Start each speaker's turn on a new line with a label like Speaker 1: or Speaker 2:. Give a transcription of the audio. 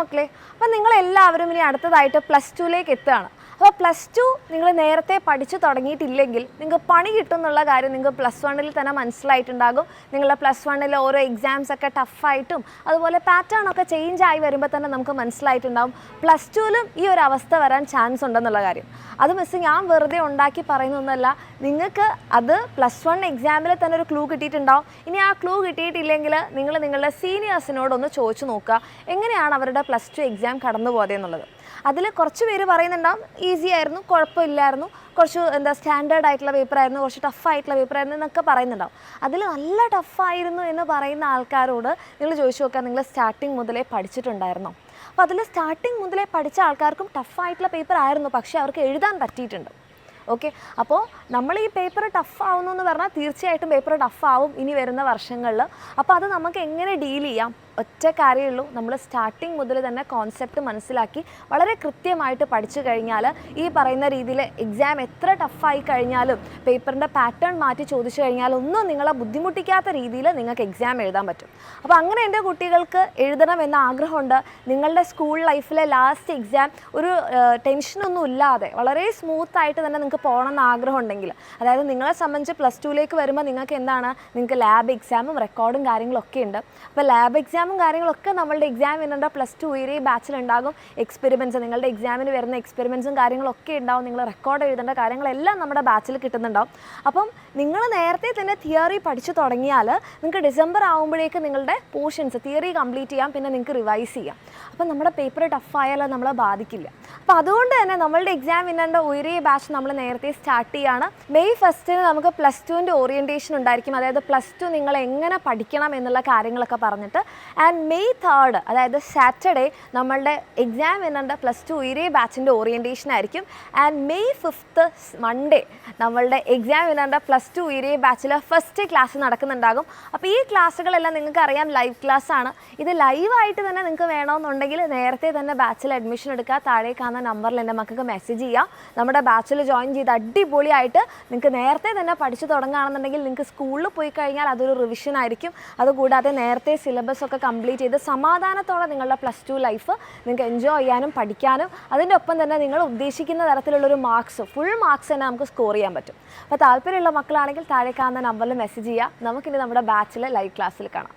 Speaker 1: മക്കളെ, അപ്പോൾ നിങ്ങളെല്ലാവരും ഇനി അടുത്തതായിട്ട് +2ലേക്ക് എത്തുകയാണ്. അപ്പോൾ +2 നിങ്ങൾ നേരത്തെ പഠിച്ചു തുടങ്ങിയിട്ടില്ലെങ്കിൽ നിങ്ങൾക്ക് പണി കിട്ടും എന്നുള്ള കാര്യം നിങ്ങൾക്ക് +1 തന്നെ മനസ്സിലായിട്ടുണ്ടാകും. നിങ്ങളുടെ +1 ഓരോ എക്സാംസ് ഒക്കെ ടഫായിട്ടും അതുപോലെ പാറ്റേൺ ഒക്കെ ചേഞ്ച് ആയി വരുമ്പോൾ തന്നെ നമുക്ക് മനസ്സിലായിട്ടുണ്ടാകും +2ലും ഈ ഒരു അവസ്ഥ വരാൻ ചാൻസ് ഉണ്ടെന്നുള്ള കാര്യം. അത് മിസ് ഞാൻ വെറുതെ ഉണ്ടാക്കി പറയുന്നൊന്നുമല്ല, നിങ്ങൾക്ക് അത് +1 എക്സാമിൽ തന്നെ ഒരു ക്ലൂ കിട്ടിയിട്ടുണ്ടാവും. ഇനി ആ ക്ലൂ കിട്ടിയിട്ടില്ലെങ്കിൽ നിങ്ങൾ നിങ്ങളുടെ സീനിയേഴ്സിനോടൊന്ന് ചോദിച്ചു നോക്കുക എങ്ങനെയാണ് അവരുടെ +2 എക്സാം കടന്നു പോയതെന്നുള്ളത്. അതിൽ കുറച്ച് പേര് പറയുന്നുണ്ടാവും ഈസി ആയിരുന്നു, കുഴപ്പമില്ലായിരുന്നു, കുറച്ച് സ്റ്റാൻഡേർഡ് ആയിട്ടുള്ള പേപ്പറായിരുന്നു, കുറച്ച് ടഫായിട്ടുള്ള പേപ്പറായിരുന്നു എന്നൊക്കെ പറയുന്നുണ്ടാവും. അതിൽ നല്ല ടഫായിരുന്നു എന്ന് പറയുന്ന ആൾക്കാരോട് നിങ്ങൾ ചോദിച്ചു നോക്കുക, നിങ്ങൾ സ്റ്റാർട്ടിങ് മുതലേ പഠിച്ചിട്ടുണ്ടായിരുന്നോ? അപ്പോൾ അതിൽ സ്റ്റാർട്ടിങ് മുതലേ പഠിച്ച ആൾക്കാർക്കും ടഫായിട്ടുള്ള പേപ്പർ ആയിരുന്നു, പക്ഷേ അവർക്ക് എഴുതാൻ പറ്റിയിട്ടുണ്ട്. ഓക്കെ, അപ്പോൾ നമ്മൾ ഈ പേപ്പർ ടഫാവുന്നു എന്ന് പറഞ്ഞാൽ തീർച്ചയായിട്ടും പേപ്പർ ടഫാവും ഇനി വരുന്ന വർഷങ്ങളിൽ. അപ്പോൾ അത് നമുക്ക് എങ്ങനെ ഡീൽ ചെയ്യാം? ഒറ്റ കാര്യമുള്ളൂ, നമ്മൾ സ്റ്റാർട്ടിങ് മുതൽ തന്നെ കോൺസെപ്റ്റ് മനസ്സിലാക്കി വളരെ കൃത്യമായിട്ട് പഠിച്ചു കഴിഞ്ഞാൽ ഈ പറയുന്ന രീതിയിൽ എക്സാം എത്ര ടഫായി കഴിഞ്ഞാലും പേപ്പറിൻ്റെ പാറ്റേൺ മാറ്റി ചോദിച്ചു കഴിഞ്ഞാൽ ഒന്നും നിങ്ങളെ ബുദ്ധിമുട്ടിക്കാത്ത രീതിയിൽ നിങ്ങൾക്ക് എക്സാം എഴുതാൻ പറ്റും. അപ്പോൾ അങ്ങനെ എൻ്റെ കുട്ടികൾക്ക് എഴുതണം എന്ന ആഗ്രഹമുണ്ട്. നിങ്ങളുടെ സ്കൂൾ ലൈഫിലെ ലാസ്റ്റ് എക്സാം ഒരു ടെൻഷനൊന്നും ഇല്ലാതെ വളരെ സ്മൂത്തായിട്ട് തന്നെ നിങ്ങൾക്ക് പോകണം എന്ന് ആഗ്രഹം ഉണ്ടെങ്കിൽ, അതായത് നിങ്ങളെ സംബന്ധിച്ച് +2ലേക്ക് വരുമ്പോൾ നിങ്ങൾക്ക് എന്താണ്, നിങ്ങൾക്ക് ലാബ് എക്സാമും റെക്കോർഡും കാര്യങ്ങളൊക്കെ ഉണ്ട്. അപ്പോൾ ലാബ് എക്സാമും കാര്യങ്ങളൊക്കെ നമ്മളുടെ എക്സാം വിന്നറുടെ +2 UYARE ബാച്ചിലുണ്ടാകും. എക്സ്പെരിമെൻറ്റ്സ്, നിങ്ങളുടെ എക്സാമിന് വരുന്ന എക്സ്പെരിമെൻറ്റ്സും കാര്യങ്ങളൊക്കെ ഉണ്ടാവും. നിങ്ങൾ റെക്കോർഡ് എഴുതേണ്ട കാര്യങ്ങളെല്ലാം നമ്മുടെ ബാച്ചിൽ കിട്ടുന്നുണ്ടാവും. അപ്പം നിങ്ങൾ നേരത്തെ തന്നെ തിയറി പഠിച്ചു തുടങ്ങിയാൽ നിങ്ങൾക്ക് ഡിസംബർ ആകുമ്പോഴേക്ക് നിങ്ങളുടെ പോർഷൻസ് തിയറി കംപ്ലീറ്റ് ചെയ്യാം, പിന്നെ നിങ്ങൾക്ക് റിവൈസ് ചെയ്യാം. അപ്പം നമ്മുടെ പേപ്പർ ടഫായാലും നമ്മളെ ബാധിക്കില്ല. അപ്പോൾ അതുകൊണ്ട് തന്നെ നമ്മളുടെ എക്സാം വിന്നറിൻ്റെ UYARE ബാച്ച് നമ്മൾ നേരത്തെ സ്റ്റാർട്ട് ചെയ്യുകയാണ്. മെയ് 1 നമുക്ക് +2ൻ്റെ ഓറിയൻറ്റേഷൻ ഉണ്ടായിരിക്കും, അതായത് +2 നിങ്ങൾ എങ്ങനെ പഠിക്കണം എന്നുള്ള കാര്യങ്ങളൊക്കെ പറഞ്ഞിട്ട്. ആൻഡ് മെയ് 3 അതായത് സാറ്റർഡേ നമ്മളുടെ എക്സാം വിന്നറിൻ്റെ +2 UYARE ബാച്ചിൻ്റെ ഓറിയൻറ്റേഷൻ ആയിരിക്കും. ആൻഡ് മെയ് 5 മൺഡേ നമ്മളുടെ എക്സാം വിന്നറിൻ്റെ +2 UYARE ബാച്ചിൽ ഫസ്റ്റ് ക്ലാസ് നടക്കുന്നുണ്ടാകും. അപ്പോൾ ഈ ക്ലാസ്സുകളെല്ലാം നിങ്ങൾക്ക് അറിയാം ലൈവ് ക്ലാസ് ആണ്. ഇത് ലൈവായിട്ട് തന്നെ നിങ്ങൾക്ക് വേണമെന്നുണ്ടെങ്കിൽ നേരത്തെ തന്നെ ബാച്ചിൽ അഡ്മിഷൻ എടുക്കുക. താഴെ കാണുന്ന നമ്പറിൽ എൻ്റെ മക്കൾക്ക് മെസ്സേജ് ചെയ്യുക. നമ്മുടെ ബാച്ചിൽ ജോയിൻ ചെയ്ത് അടിപൊളിയായിട്ട് നിങ്ങൾക്ക് നേരത്തെ തന്നെ പഠിച്ചു തുടങ്ങുകയാണെന്നുണ്ടെങ്കിൽ നിങ്ങൾക്ക് സ്കൂളിൽ പോയി കഴിഞ്ഞാൽ അതൊരു റിവിഷൻ ആയിരിക്കും. അതുകൂടാതെ നേരത്തെ സിലബസ് ഒക്കെ കംപ്ലീറ്റ് ചെയ്ത് സമാധാനത്തോടെ നിങ്ങളുടെ +2 ലൈഫ് നിങ്ങൾക്ക് എൻജോയ് ചെയ്യാനും പഠിക്കാനും അതിൻ്റെ ഒപ്പം തന്നെ നിങ്ങൾ ഉദ്ദേശിക്കുന്ന തരത്തിലുള്ളൊരു മാർക്സ്, ഫുൾ മാർക്സ് തന്നെ നമുക്ക് സ്കോർ ചെയ്യാൻ പറ്റും. അപ്പോൾ താല്പര്യമുള്ള മക്കളാണെങ്കിൽ താഴെ കാണുന്ന നമ്പറിൽ മെസ്സേജ് ചെയ്യുക. നമുക്കിനി നമ്മുടെ ബാച്ചിലെ ലൈവ് ക്ലാസ്സിൽ കാണാം.